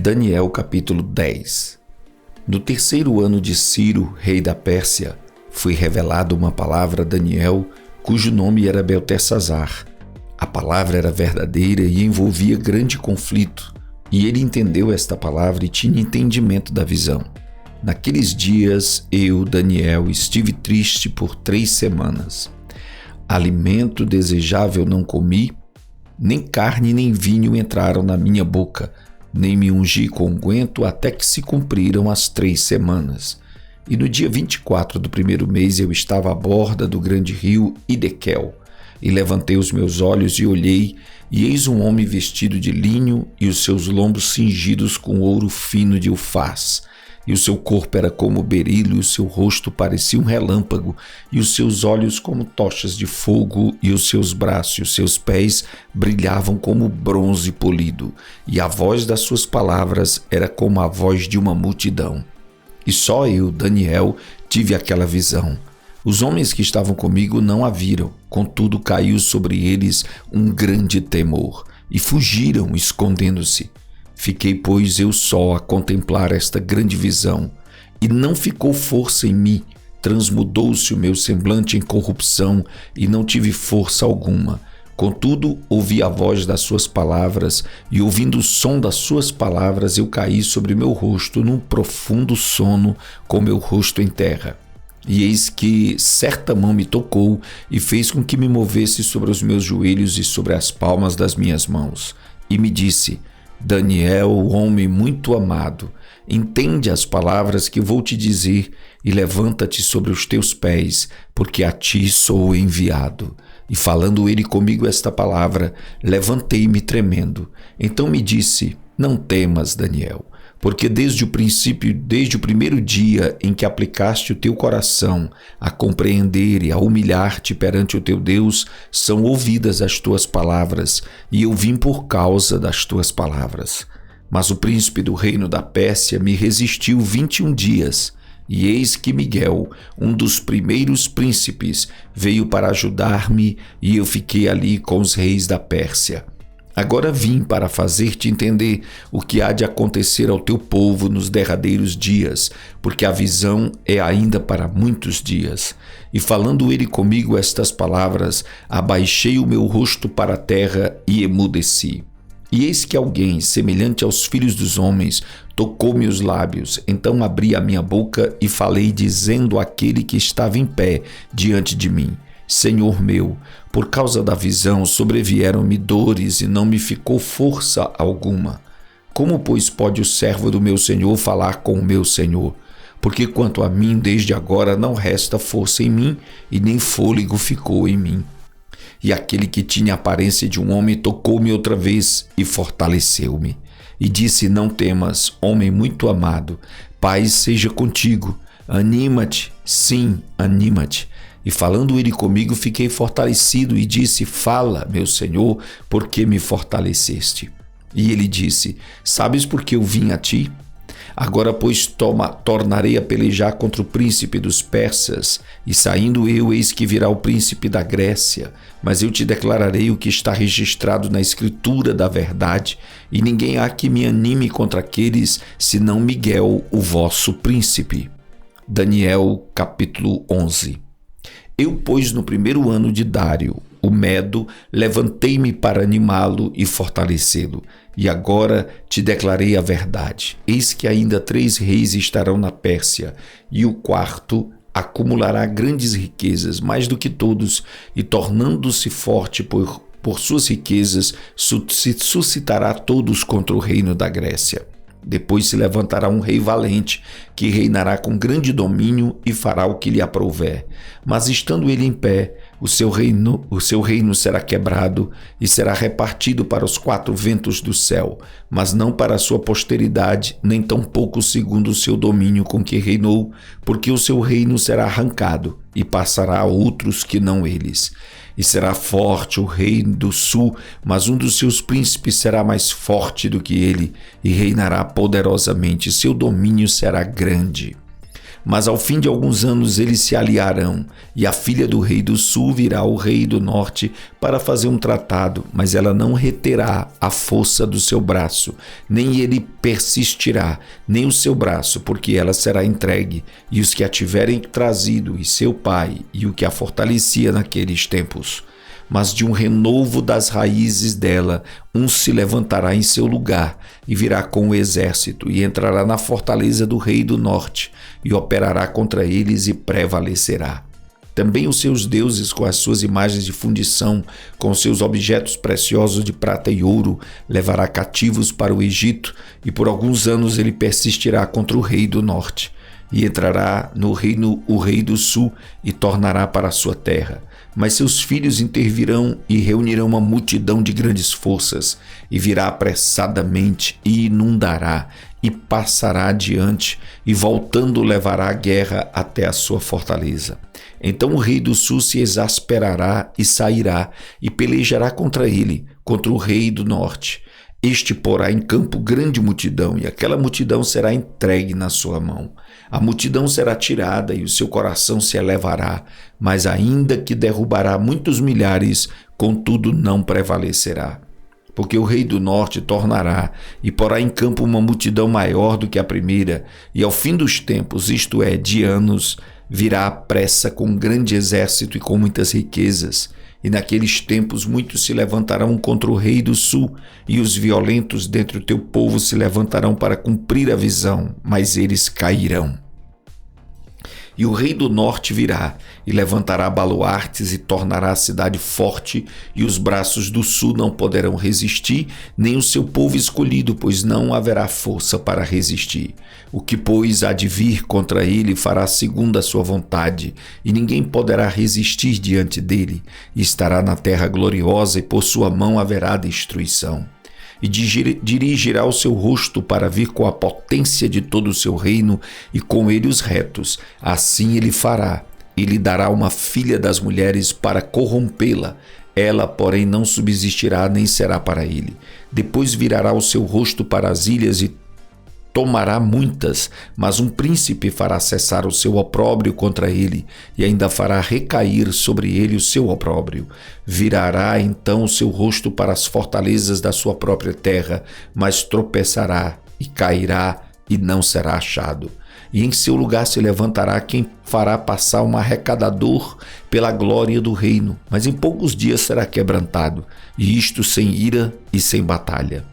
Daniel capítulo 10. No terceiro ano de Ciro, rei da Pérsia, foi revelada uma palavra a Daniel, cujo nome era Beltesazar. A palavra era verdadeira e envolvia grande conflito, e ele entendeu esta palavra e tinha entendimento da visão. Naqueles dias, eu, Daniel, estive triste por 3 semanas. Alimento desejável não comi, nem carne nem vinho entraram na minha boca, nem me ungi com unguento até que se cumpriram as 3 semanas. E no dia 24 do primeiro mês eu estava à borda do grande rio Hidekel, e levantei os meus olhos e olhei, e eis um homem vestido de linho e os seus lombos cingidos com ouro fino de Ufaz. E o seu corpo era como berilo, e o seu rosto parecia um relâmpago, e os seus olhos como tochas de fogo, e os seus braços e os seus pés brilhavam como bronze polido, e a voz das suas palavras era como a voz de uma multidão. E só eu, Daniel, tive aquela visão. Os homens que estavam comigo não a viram, contudo caiu sobre eles um grande temor, e fugiram, escondendo-se. Fiquei, pois, eu só a contemplar esta grande visão, e não ficou força em mim, transmudou-se o meu semblante em corrupção, e não tive força alguma. Contudo, ouvi a voz das suas palavras, e ouvindo o som das suas palavras, eu caí sobre meu rosto num profundo sono, com meu rosto em terra. E eis que certa mão me tocou, e fez com que me movesse sobre os meus joelhos e sobre as palmas das minhas mãos, e me disse: Daniel, homem muito amado, entende as palavras que vou te dizer e levanta-te sobre os teus pés, porque a ti sou enviado. E falando ele comigo esta palavra, levantei-me tremendo. Então me disse: não temas, Daniel, porque desde o primeiro dia em que aplicaste o teu coração a compreender e a humilhar-te perante o teu Deus, são ouvidas as tuas palavras, e eu vim por causa das tuas palavras. Mas o príncipe do reino da Pérsia me resistiu 21 dias, e eis que Miguel, um dos primeiros príncipes, veio para ajudar-me, e eu fiquei ali com os reis da Pérsia. Agora vim para fazer-te entender o que há de acontecer ao teu povo nos derradeiros dias, porque a visão é ainda para muitos dias. E falando ele comigo estas palavras, abaixei o meu rosto para a terra e emudeci. E eis que alguém, semelhante aos filhos dos homens, tocou-me os lábios. Então abri a minha boca e falei, dizendo àquele que estava em pé diante de mim: Senhor meu, por causa da visão sobrevieram-me dores e não me ficou força alguma. Como, pois, pode o servo do meu Senhor falar com o meu Senhor? Porque quanto a mim, desde agora não resta força em mim e nem fôlego ficou em mim. E aquele que tinha a aparência de um homem tocou-me outra vez e fortaleceu-me. E disse: não temas, homem muito amado, paz seja contigo. Anima-te, sim, anima-te. E falando ele comigo, fiquei fortalecido e disse: fala, meu Senhor, por que me fortaleceste? E ele disse: sabes por que eu vim a ti? Agora, pois, tornarei a pelejar contra o príncipe dos persas, e saindo eu, eis que virá o príncipe da Grécia. Mas eu te declararei o que está registrado na escritura da verdade, e ninguém há que me anime contra aqueles, senão Miguel, o vosso príncipe. Daniel, capítulo 11. Eu, pois, no primeiro ano de Dário, o Medo, levantei-me para animá-lo e fortalecê-lo. E agora te declarei a verdade. Eis que ainda 3 reis estarão na Pérsia, e o quarto acumulará grandes riquezas, mais do que todos, e tornando-se forte por suas riquezas, se suscitará todos contra o reino da Grécia. Depois se levantará um rei valente, que reinará com grande domínio e fará o que lhe aprouver. Mas estando ele em pé, o seu reino será quebrado e será repartido para os 4 ventos do céu, mas não para a sua posteridade, nem tampouco segundo o seu domínio com que reinou, porque o seu reino será arrancado e passará a outros que não eles. E será forte o rei do sul, mas um dos seus príncipes será mais forte do que ele, e reinará poderosamente, seu domínio será grande. Mas ao fim de alguns anos eles se aliarão, e a filha do rei do sul virá ao rei do norte para fazer um tratado, mas ela não reterá a força do seu braço, nem ele persistirá, nem o seu braço, porque ela será entregue, e os que a tiverem trazido, e seu pai, e o que a fortalecia naqueles tempos. Mas de um renovo das raízes dela, um se levantará em seu lugar, e virá com o exército, e entrará na fortaleza do rei do norte, e operará contra eles e prevalecerá. Também os seus deuses, com as suas imagens de fundição, com os seus objetos preciosos de prata e ouro, levará cativos para o Egito, e por alguns anos ele persistirá contra o rei do norte. E entrará no reino o rei do sul, e tornará para a sua terra. Mas seus filhos intervirão e reunirão uma multidão de grandes forças, e virá apressadamente e inundará, e passará adiante, e voltando levará a guerra até a sua fortaleza. Então o rei do sul se exasperará e sairá, e pelejará contra ele, contra o rei do norte. Este porá em campo grande multidão, e aquela multidão será entregue na sua mão. A multidão será tirada, e o seu coração se elevará, mas ainda que derrubará muitos milhares, contudo não prevalecerá. Porque o rei do norte tornará, e porá em campo uma multidão maior do que a primeira, e ao fim dos tempos, isto é, de anos, virá à pressa com um grande exército e com muitas riquezas. E naqueles tempos muitos se levantarão contra o rei do sul, e os violentos dentre o teu povo se levantarão para cumprir a visão, mas eles cairão. E o rei do norte virá, e levantará baluartes, e tornará a cidade forte, e os braços do sul não poderão resistir, nem o seu povo escolhido, pois não haverá força para resistir. O que, pois, há de vir contra ele fará segundo a sua vontade, e ninguém poderá resistir diante dele, e estará na terra gloriosa, e por sua mão haverá destruição. E dirigirá o seu rosto para vir com a potência de todo o seu reino, e com ele os retos. Assim ele fará, e lhe dará uma filha das mulheres para corrompê-la. Ela, porém, não subsistirá, nem será para ele. Depois virará o seu rosto para as ilhas e tomará muitas, mas um príncipe fará cessar o seu opróbrio contra ele, e ainda fará recair sobre ele o seu opróbrio. Virará então o seu rosto para as fortalezas da sua própria terra, mas tropeçará e cairá e não será achado. E em seu lugar se levantará quem fará passar um arrecadador pela glória do reino, mas em poucos dias será quebrantado, e isto sem ira e sem batalha.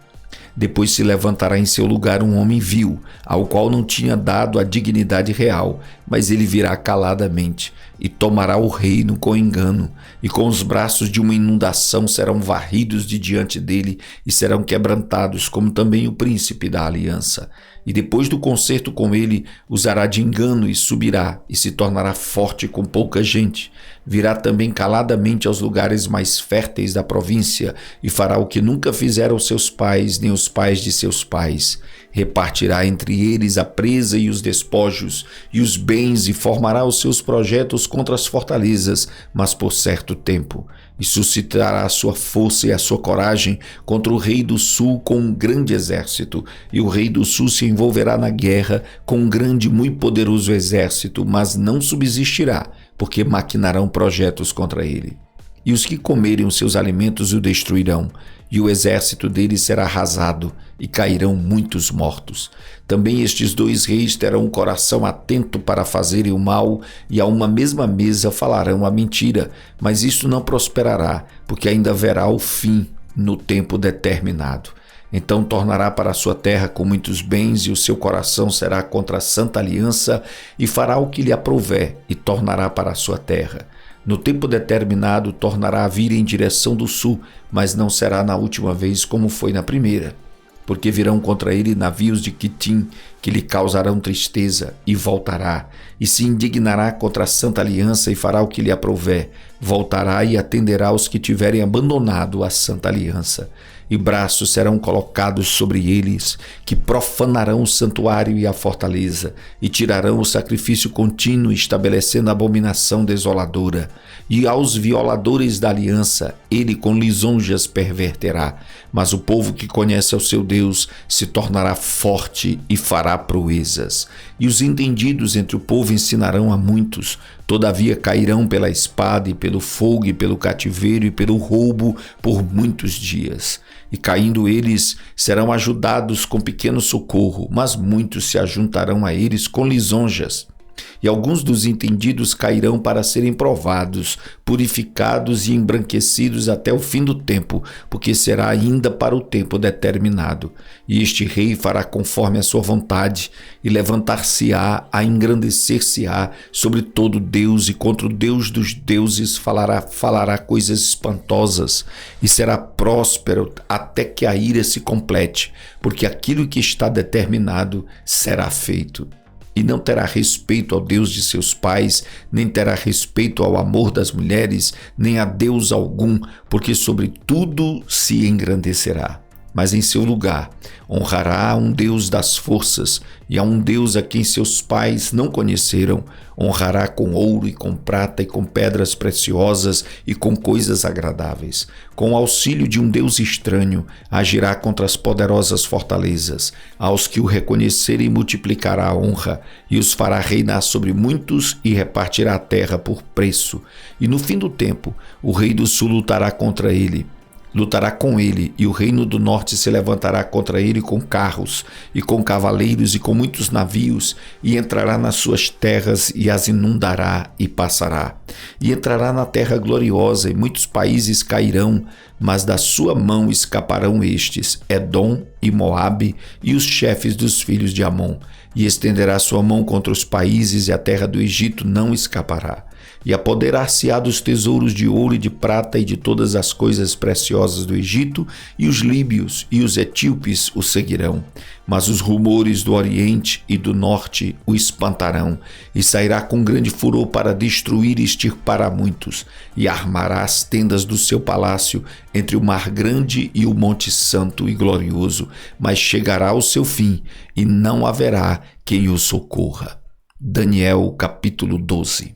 Depois se levantará em seu lugar um homem vil, ao qual não tinha dado a dignidade real, mas ele virá caladamente, e tomará o reino com engano, e com os braços de uma inundação serão varridos de diante dele, e serão quebrantados, como também o príncipe da aliança. E depois do concerto com ele, usará de engano e subirá, e se tornará forte com pouca gente. Virá também caladamente aos lugares mais férteis da província, e fará o que nunca fizeram seus pais, nem os pais de seus pais. Repartirá entre eles a presa e os despojos, e os bens, e formará os seus projetos contra as fortalezas, mas por certo tempo. E suscitará a sua força e a sua coragem contra o rei do sul com um grande exército, e o rei do sul se envolverá na guerra com um grande e muito poderoso exército, mas não subsistirá, porque maquinarão projetos contra ele. E os que comerem os seus alimentos o destruirão, e o exército dele será arrasado, e cairão muitos mortos. Também estes dois reis terão um coração atento para fazerem o mal, e a uma mesma mesa falarão a mentira, mas isto não prosperará, porque ainda haverá o fim no tempo determinado. Então tornará para a sua terra com muitos bens, e o seu coração será contra a santa aliança, e fará o que lhe aprouver, e tornará para a sua terra. No tempo determinado tornará a vir em direção do sul, mas não será na última vez como foi na primeira. Porque virão contra ele navios de Quitim, que lhe causarão tristeza, e voltará, e se indignará contra a santa aliança, e fará o que lhe aprouver. Voltará e atenderá os que tiverem abandonado a santa aliança. E braços serão colocados sobre eles, que profanarão o santuário e a fortaleza, e tirarão o sacrifício contínuo, estabelecendo a abominação desoladora. E aos violadores da aliança, ele com lisonjas perverterá. Mas o povo que conhece ao seu Deus se tornará forte e fará fará proezas. E os entendidos entre o povo ensinarão a muitos. Todavia cairão pela espada e pelo fogo e pelo cativeiro e pelo roubo por muitos dias. E caindo eles, serão ajudados com pequeno socorro, mas muitos se ajuntarão a eles com lisonjas. E alguns dos entendidos cairão para serem provados, purificados e embranquecidos até o fim do tempo, porque será ainda para o tempo determinado. E este rei fará conforme a sua vontade, e levantar-se-á, a engrandecer-se-á sobre todo Deus, e contra o Deus dos deuses falará coisas espantosas, e será próspero até que a ira se complete, porque aquilo que está determinado será feito. E não terá respeito ao Deus de seus pais, nem terá respeito ao amor das mulheres, nem a Deus algum, porque sobre tudo se engrandecerá. Mas em seu lugar honrará a um Deus das forças, e a um Deus a quem seus pais não conheceram. Honrará com ouro e com prata e com pedras preciosas e com coisas agradáveis. Com o auxílio de um Deus estranho, agirá contra as poderosas fortalezas. Aos que o reconhecerem multiplicará a honra, e os fará reinar sobre muitos, e repartirá a terra por preço. E no fim do tempo, o rei do sul lutará com ele, e o reino do norte se levantará contra ele com carros, e com cavaleiros, e com muitos navios, e entrará nas suas terras, e as inundará, e passará. E entrará na terra gloriosa, e muitos países cairão, mas da sua mão escaparão estes, Edom e Moabe, e os chefes dos filhos de Amon. E estenderá sua mão contra os países, e a terra do Egito não escapará. E apoderar-se-á dos tesouros de ouro e de prata e de todas as coisas preciosas do Egito, e os líbios e os etíopes o seguirão. Mas os rumores do Oriente e do Norte o espantarão, e sairá com grande furor para destruir e extirpar a muitos, e armará as tendas do seu palácio entre o mar grande e o monte santo e glorioso, mas chegará ao seu fim, e não haverá quem o socorra. Daniel capítulo 12.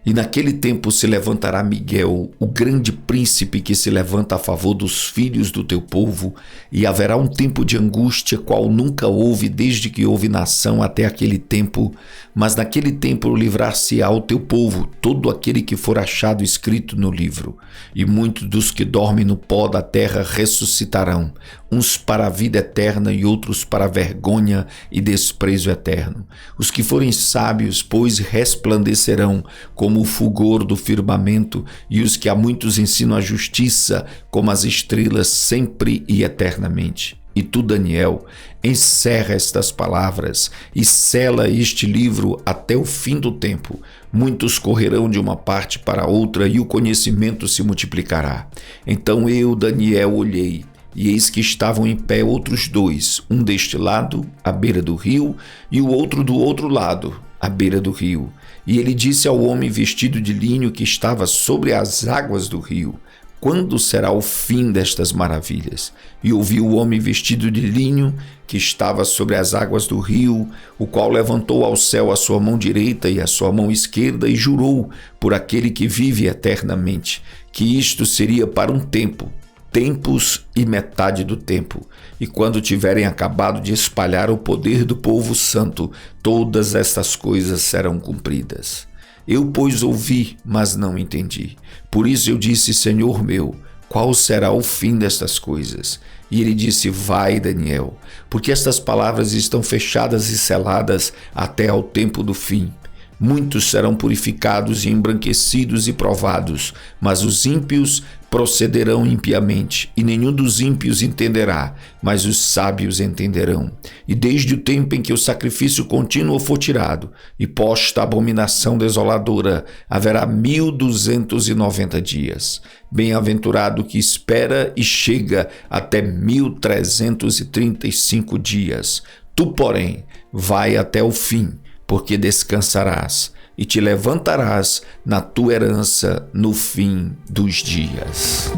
E naquele tempo se levantará Miguel, o grande príncipe que se levanta a favor dos filhos do teu povo, e haverá um tempo de angústia, qual nunca houve desde que houve nação até aquele tempo. Mas naquele tempo livrar-se-á o teu povo, todo aquele que for achado escrito no livro. E muitos dos que dormem no pó da terra ressuscitarão, uns para a vida eterna e outros para a vergonha e desprezo eterno. Os que forem sábios, pois, resplandecerão como o fulgor do firmamento, e os que a muitos ensinam a justiça, como as estrelas, sempre e eternamente. E tu, Daniel, encerra estas palavras e sela este livro até o fim do tempo. Muitos correrão de uma parte para outra, e o conhecimento se multiplicará. Então eu, Daniel, olhei, e eis que estavam em pé outros dois, um deste lado, à beira do rio, e o outro do outro lado, à beira do rio. E ele disse ao homem vestido de linho que estava sobre as águas do rio: quando será o fim destas maravilhas? E ouvi o homem vestido de linho que estava sobre as águas do rio, o qual levantou ao céu a sua mão direita e a sua mão esquerda, e jurou por aquele que vive eternamente, que isto seria para um tempo, tempos e metade do tempo, e quando tiverem acabado de espalhar o poder do povo santo, todas estas coisas serão cumpridas. Eu, pois, ouvi, mas não entendi. Por isso eu disse: Senhor meu, qual será o fim destas coisas? E ele disse: vai, Daniel, porque estas palavras estão fechadas e seladas até ao tempo do fim. Muitos serão purificados e embranquecidos e provados, mas os ímpios procederão impiamente, e nenhum dos ímpios entenderá, mas os sábios entenderão. E desde o tempo em que o sacrifício contínuo for tirado, e posta a abominação desoladora, haverá 1290 dias. Bem-aventurado que espera e chega até 1335 dias. Tu, porém, vai até o fim, porque descansarás e te levantarás na tua herança no fim dos dias.